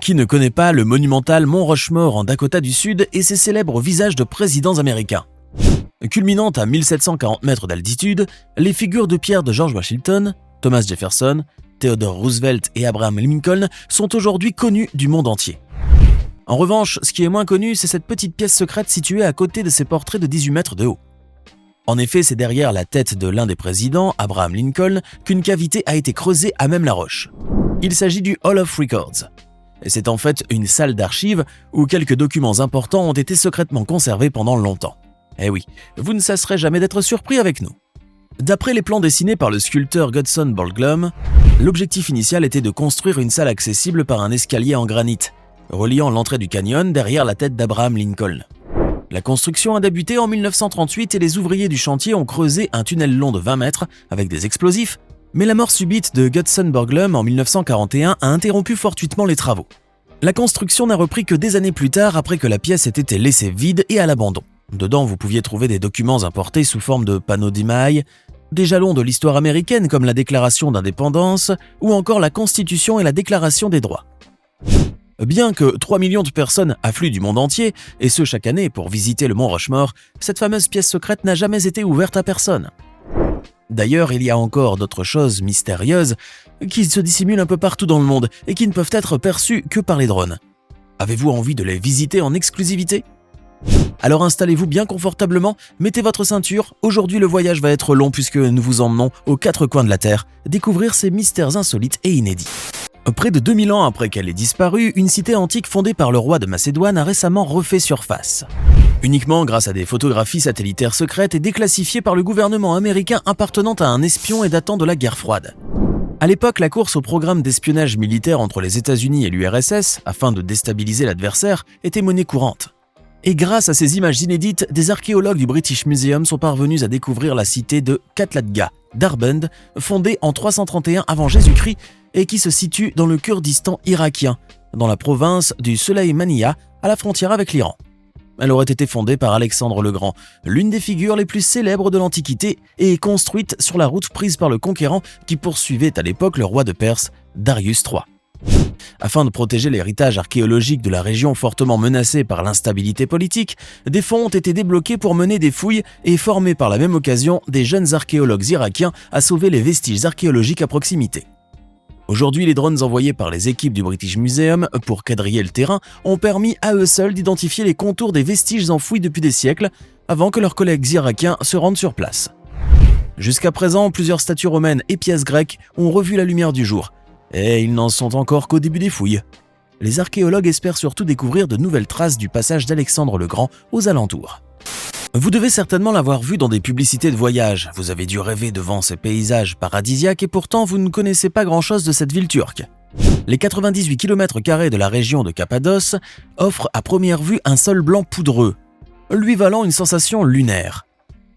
Qui ne connaît pas le monumental Mont Rushmore en Dakota du Sud et ses célèbres visages de présidents américains? Culminant à 1740 mètres d'altitude, les figures de pierre de George Washington, Thomas Jefferson, Theodore Roosevelt et Abraham Lincoln sont aujourd'hui connus du monde entier. En revanche, ce qui est moins connu, c'est cette petite pièce secrète située à côté de ces portraits de 18 mètres de haut. En effet, c'est derrière la tête de l'un des présidents, Abraham Lincoln, qu'une cavité a été creusée à même la roche. Il s'agit du Hall of Records. Et c'est en fait une salle d'archives où quelques documents importants ont été secrètement conservés pendant longtemps. Eh oui, vous ne cesserez jamais d'être surpris avec nous. D'après les plans dessinés par le sculpteur Godson Borglum, l'objectif initial était de construire une salle accessible par un escalier en granit, reliant l'entrée du canyon derrière la tête d'Abraham Lincoln. La construction a débuté en 1938 et les ouvriers du chantier ont creusé un tunnel long de 20 mètres avec des explosifs, mais la mort subite de Godson Borglum en 1941 a interrompu fortuitement les travaux. La construction n'a repris que des années plus tard après que la pièce ait été laissée vide et à l'abandon. Dedans, vous pouviez trouver des documents importés sous forme de panneaux d'émail, des jalons de l'histoire américaine comme la Déclaration d'indépendance ou encore la Constitution et la Déclaration des droits. Bien que 3 millions de personnes affluent du monde entier, et ce chaque année pour visiter le Mont Rushmore, cette fameuse pièce secrète n'a jamais été ouverte à personne. D'ailleurs, il y a encore d'autres choses mystérieuses qui se dissimulent un peu partout dans le monde et qui ne peuvent être perçues que par les drones. Avez-vous envie de les visiter en exclusivité ? Alors installez-vous bien confortablement, mettez votre ceinture, aujourd'hui le voyage va être long puisque nous vous emmenons aux 4 coins de la Terre découvrir ces mystères insolites et inédits. Près de 2000 ans après qu'elle ait disparu, une cité antique fondée par le roi de Macédoine a récemment refait surface. Uniquement grâce à des photographies satellitaires secrètes et déclassifiées par le gouvernement américain appartenant à un espion et datant de la guerre froide. À l'époque, la course au programme d'espionnage militaire entre les États-Unis et l'URSS, afin de déstabiliser l'adversaire, était monnaie courante. Et grâce à ces images inédites, des archéologues du British Museum sont parvenus à découvrir la cité de Katladga, Darband, fondée en 331 avant Jésus-Christ et qui se situe dans le Kurdistan irakien, dans la province du Sulaymaniya, à la frontière avec l'Iran. Elle aurait été fondée par Alexandre le Grand, l'une des figures les plus célèbres de l'Antiquité, et construite sur la route prise par le conquérant qui poursuivait à l'époque le roi de Perse, Darius III. Afin de protéger l'héritage archéologique de la région fortement menacée par l'instabilité politique, des fonds ont été débloqués pour mener des fouilles et former par la même occasion des jeunes archéologues irakiens à sauver les vestiges archéologiques à proximité. Aujourd'hui, les drones envoyés par les équipes du British Museum pour quadriller le terrain ont permis à eux seuls d'identifier les contours des vestiges enfouis depuis des siècles avant que leurs collègues irakiens se rendent sur place. Jusqu'à présent, plusieurs statues romaines et pièces grecques ont revu la lumière du jour, et ils n'en sont encore qu'au début des fouilles. Les archéologues espèrent surtout découvrir de nouvelles traces du passage d'Alexandre le Grand aux alentours. Vous devez certainement l'avoir vu dans des publicités de voyage, vous avez dû rêver devant ces paysages paradisiaques et pourtant vous ne connaissez pas grand-chose de cette ville turque. Les 98 km² de la région de Cappadoce offrent à première vue un sol blanc poudreux, lui valant une sensation lunaire.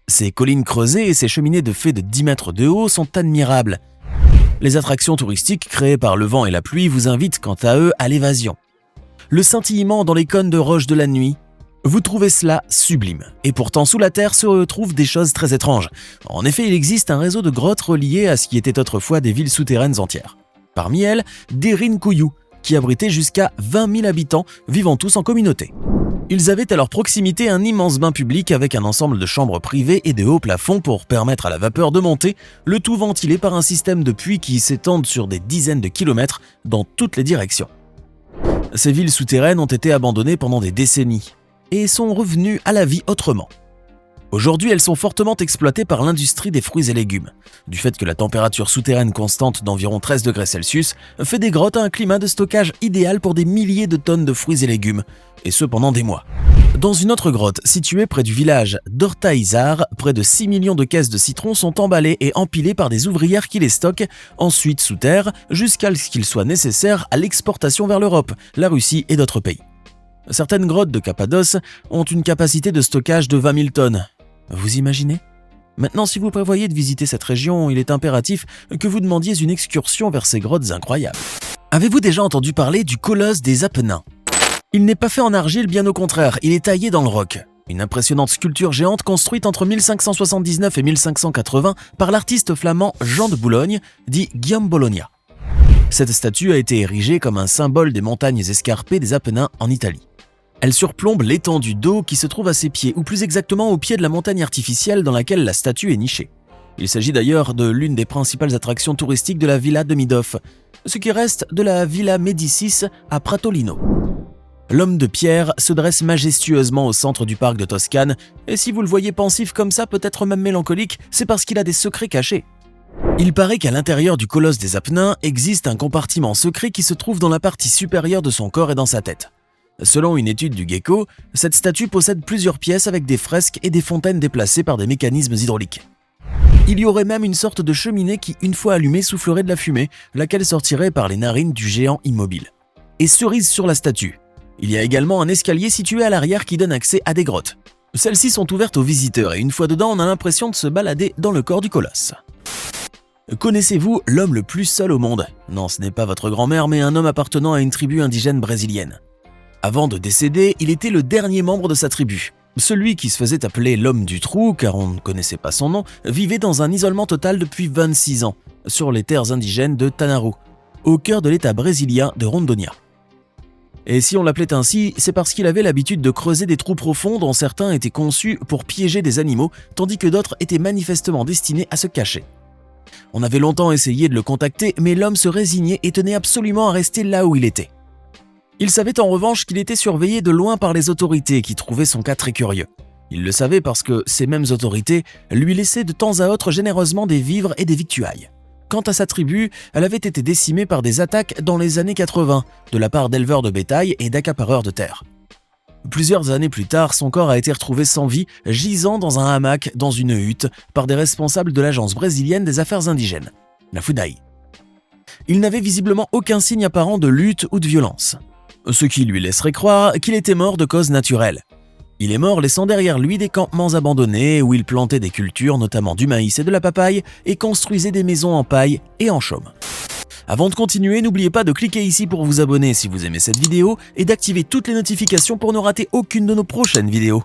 Ces collines creusées et ces cheminées de fait de 10 mètres de haut sont admirables. Les attractions touristiques créées par le vent et la pluie vous invitent quant à eux à l'évasion. Le scintillement dans les cônes de roche de la nuit, vous trouvez cela sublime. Et pourtant, sous la terre se retrouvent des choses très étranges. En effet, il existe un réseau de grottes reliées à ce qui était autrefois des villes souterraines entières. Parmi elles, Derin Kuyu, qui abritait jusqu'à 20 000 habitants, vivant tous en communauté. Ils avaient à leur proximité un immense bain public avec un ensemble de chambres privées et de hauts plafonds pour permettre à la vapeur de monter, le tout ventilé par un système de puits qui s'étendent sur des dizaines de kilomètres dans toutes les directions. Ces villes souterraines ont été abandonnées pendant des décennies et sont revenues à la vie autrement. Aujourd'hui, elles sont fortement exploitées par l'industrie des fruits et légumes. Du fait que la température souterraine constante d'environ 13 degrés Celsius fait des grottes un climat de stockage idéal pour des milliers de tonnes de fruits et légumes, et ce pendant des mois. Dans une autre grotte, située près du village d'Ortaizar, près de 6 millions de caisses de citron sont emballées et empilées par des ouvrières qui les stockent, ensuite sous terre, jusqu'à ce qu'il soit nécessaire à l'exportation vers l'Europe, la Russie et d'autres pays. Certaines grottes de Cappadoce ont une capacité de stockage de 20 000 tonnes. Vous imaginez ? Maintenant, si vous prévoyez de visiter cette région, il est impératif que vous demandiez une excursion vers ces grottes incroyables. Avez-vous déjà entendu parler du colosse des Apennins ? Il n'est pas fait en argile, bien au contraire, il est taillé dans le roc. Une impressionnante sculpture géante construite entre 1579 et 1580 par l'artiste flamand Jean de Boulogne, dit Guillaume Bologna. Cette statue a été érigée comme un symbole des montagnes escarpées des Apennins en Italie. Elle surplombe l'étendue d'eau qui se trouve à ses pieds, ou plus exactement au pied de la montagne artificielle dans laquelle la statue est nichée. Il s'agit d'ailleurs de l'une des principales attractions touristiques de la Villa de Midolphe, ce qui reste de la Villa Médicis à Pratolino. L'homme de pierre se dresse majestueusement au centre du parc de Toscane, et si vous le voyez pensif comme ça, peut-être même mélancolique, c'est parce qu'il a des secrets cachés. Il paraît qu'à l'intérieur du colosse des Apennins existe un compartiment secret qui se trouve dans la partie supérieure de son corps et dans sa tête. Selon une étude du Gecko, cette statue possède plusieurs pièces avec des fresques et des fontaines déplacées par des mécanismes hydrauliques. Il y aurait même une sorte de cheminée qui, une fois allumée, soufflerait de la fumée, laquelle sortirait par les narines du géant immobile. Et cerise sur la statue, il y a également un escalier situé à l'arrière qui donne accès à des grottes. Celles-ci sont ouvertes aux visiteurs et une fois dedans, on a l'impression de se balader dans le corps du colosse. Connaissez-vous l'homme le plus seul au monde? Non, ce n'est pas votre grand-mère, mais un homme appartenant à une tribu indigène brésilienne. Avant de décéder, il était le dernier membre de sa tribu. Celui qui se faisait appeler l'homme du trou, car on ne connaissait pas son nom, vivait dans un isolement total depuis 26 ans, sur les terres indigènes de Tanaru, au cœur de l'état brésilien de Rondônia. Et si on l'appelait ainsi, c'est parce qu'il avait l'habitude de creuser des trous profonds dont certains étaient conçus pour piéger des animaux, tandis que d'autres étaient manifestement destinés à se cacher. On avait longtemps essayé de le contacter, mais l'homme se résignait et tenait absolument à rester là où il était. Il savait en revanche qu'il était surveillé de loin par les autorités qui trouvaient son cas très curieux. Il le savait parce que ces mêmes autorités lui laissaient de temps à autre généreusement des vivres et des victuailles. Quant à sa tribu, elle avait été décimée par des attaques dans les années 80 de la part d'éleveurs de bétail et d'accapareurs de terre. Plusieurs années plus tard, son corps a été retrouvé sans vie, gisant dans un hamac dans une hutte par des responsables de l'agence brésilienne des affaires indigènes, la FUNAI. Il n'avait visiblement aucun signe apparent de lutte ou de violence, ce qui lui laisserait croire qu'il était mort de cause naturelle. Il est mort laissant derrière lui des campements abandonnés où il plantait des cultures, notamment du maïs et de la papaye, et construisait des maisons en paille et en chaume. Avant de continuer, n'oubliez pas de cliquer ici pour vous abonner si vous aimez cette vidéo et d'activer toutes les notifications pour ne rater aucune de nos prochaines vidéos.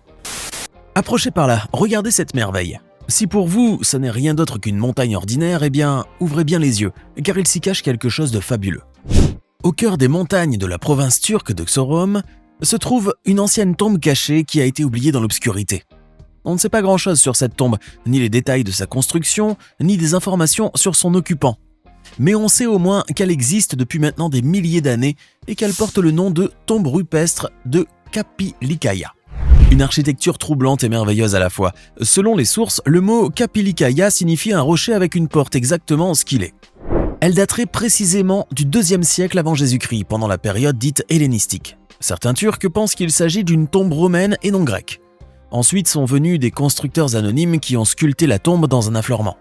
Approchez par là, regardez cette merveille. Si pour vous, ça n'est rien d'autre qu'une montagne ordinaire, eh bien, ouvrez bien les yeux, car il s'y cache quelque chose de fabuleux. Au cœur des montagnes de la province turque de Çorum, se trouve une ancienne tombe cachée qui a été oubliée dans l'obscurité. On ne sait pas grand-chose sur cette tombe, ni les détails de sa construction, ni des informations sur son occupant. Mais on sait au moins qu'elle existe depuis maintenant des milliers d'années et qu'elle porte le nom de tombe rupestre de Kapilikaia. Une architecture troublante et merveilleuse à la fois. Selon les sources, le mot Kapilikaia signifie un rocher avec une porte exactement ce qu'il est. Elle daterait précisément du IIe siècle avant Jésus-Christ, pendant la période dite hellénistique. Certains Turcs pensent qu'il s'agit d'une tombe romaine et non grecque. Ensuite sont venus des constructeurs anonymes qui ont sculpté la tombe dans un affleurement.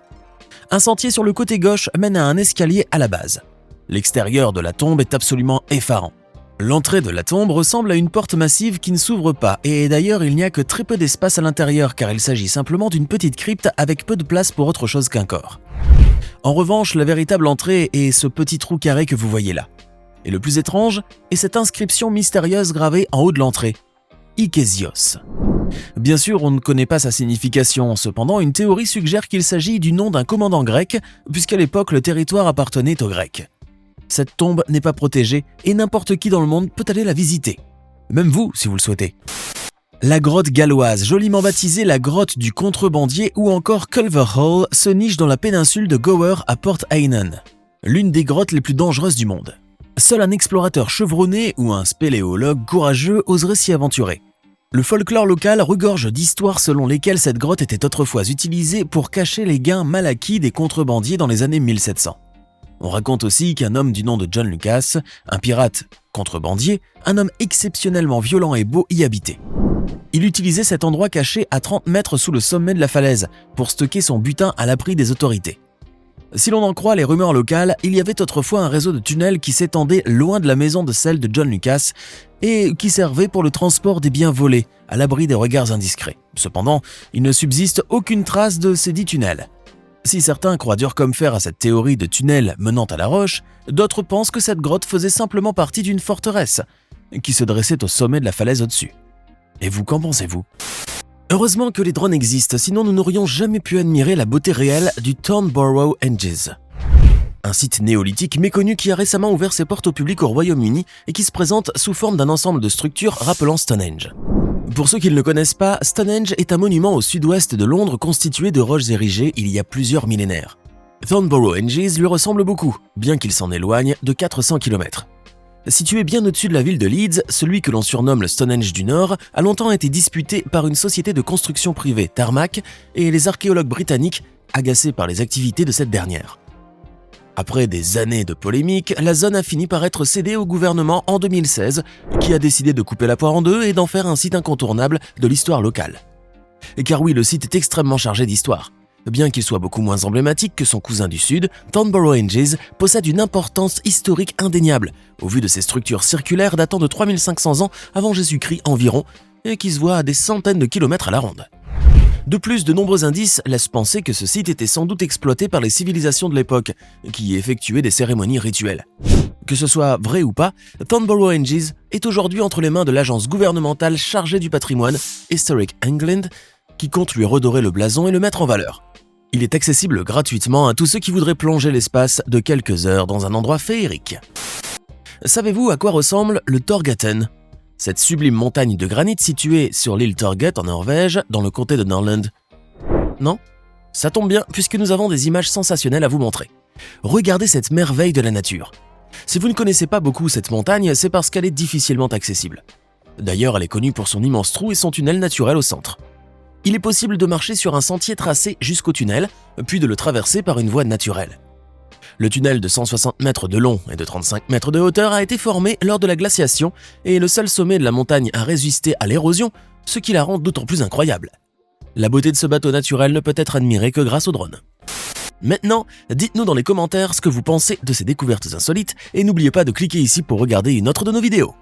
Un sentier sur le côté gauche mène à un escalier à la base. L'extérieur de la tombe est absolument effarant. L'entrée de la tombe ressemble à une porte massive qui ne s'ouvre pas, et d'ailleurs il n'y a que très peu d'espace à l'intérieur car il s'agit simplement d'une petite crypte avec peu de place pour autre chose qu'un corps. En revanche, la véritable entrée est ce petit trou carré que vous voyez là. Et le plus étrange est cette inscription mystérieuse gravée en haut de l'entrée. Ikesios. Bien sûr, on ne connaît pas sa signification, cependant une théorie suggère qu'il s'agit du nom d'un commandant grec, puisqu'à l'époque le territoire appartenait aux Grecs. Cette tombe n'est pas protégée et n'importe qui dans le monde peut aller la visiter. Même vous, si vous le souhaitez. La grotte galloise, joliment baptisée la grotte du contrebandier ou encore Culver Hall, se niche dans la péninsule de Gower à Port Eynon, l'une des grottes les plus dangereuses du monde. Seul un explorateur chevronné ou un spéléologue courageux oserait s'y aventurer. Le folklore local regorge d'histoires selon lesquelles cette grotte était autrefois utilisée pour cacher les gains mal acquis des contrebandiers dans les années 1700. On raconte aussi qu'un homme du nom de John Lucas, un pirate contrebandier, un homme exceptionnellement violent et beau y habitait. Il utilisait cet endroit caché à 30 mètres sous le sommet de la falaise pour stocker son butin à l'abri des autorités. Si l'on en croit les rumeurs locales, il y avait autrefois un réseau de tunnels qui s'étendait loin de la maison de celle de John Lucas et qui servait pour le transport des biens volés, à l'abri des regards indiscrets. Cependant, il ne subsiste aucune trace de ces dits tunnels. Si certains croient dur comme fer à cette théorie de tunnel menant à la roche, d'autres pensent que cette grotte faisait simplement partie d'une forteresse qui se dressait au sommet de la falaise au-dessus. Et vous, qu'en pensez-vous ? Heureusement que les drones existent, sinon nous n'aurions jamais pu admirer la beauté réelle du Thornborough Hedges. un site néolithique méconnu qui a récemment ouvert ses portes au public au Royaume-Uni et qui se présente sous forme d'un ensemble de structures rappelant Stonehenge. Pour ceux qui ne le connaissent pas, Stonehenge est un monument au sud-ouest de Londres constitué de roches érigées il y a plusieurs millénaires. Thornborough-Hengis lui ressemble beaucoup, bien qu'il s'en éloigne de 400 km. Situé bien au-dessus de la ville de Leeds, celui que l'on surnomme le Stonehenge du Nord a longtemps été disputé par une société de construction privée, Tarmac, et les archéologues britanniques, agacés par les activités de cette dernière. Après des années de polémiques, la zone a fini par être cédée au gouvernement en 2016, qui a décidé de couper la poire en deux et d'en faire un site incontournable de l'histoire locale. Et car oui, le site est extrêmement chargé d'histoire. Bien qu'il soit beaucoup moins emblématique que son cousin du sud, Thornborough-Hengis possède une importance historique indéniable, au vu de ses structures circulaires datant de 3500 ans avant Jésus-Christ environ, et qui se voient à des centaines de kilomètres à la ronde. De plus, de nombreux indices laissent penser que ce site était sans doute exploité par les civilisations de l'époque, qui y effectuaient des cérémonies rituelles. Que ce soit vrai ou pas, Thornborough-Hengis est aujourd'hui entre les mains de l'agence gouvernementale chargée du patrimoine, Historic England, qui compte lui redorer le blason et le mettre en valeur. Il est accessible gratuitement à tous ceux qui voudraient plonger l'espace de quelques heures dans un endroit féerique. Savez-vous à quoi ressemble le Torghatten ? Cette sublime montagne de granit située sur l'île Torget en Norvège, dans le comté de Nordland. Non ? Ça tombe bien puisque nous avons des images sensationnelles à vous montrer. Regardez cette merveille de la nature. Si vous ne connaissez pas beaucoup cette montagne, c'est parce qu'elle est difficilement accessible. D'ailleurs, elle est connue pour son immense trou et son tunnel naturel au centre. Il est possible de marcher sur un sentier tracé jusqu'au tunnel, puis de le traverser par une voie naturelle. Le tunnel de 160 mètres de long et de 35 mètres de hauteur a été formé lors de la glaciation et est le seul sommet de la montagne à résister à l'érosion, ce qui la rend d'autant plus incroyable. La beauté de ce bateau naturel ne peut être admirée que grâce au drone. Maintenant, dites-nous dans les commentaires ce que vous pensez de ces découvertes insolites et n'oubliez pas de cliquer ici pour regarder une autre de nos vidéos.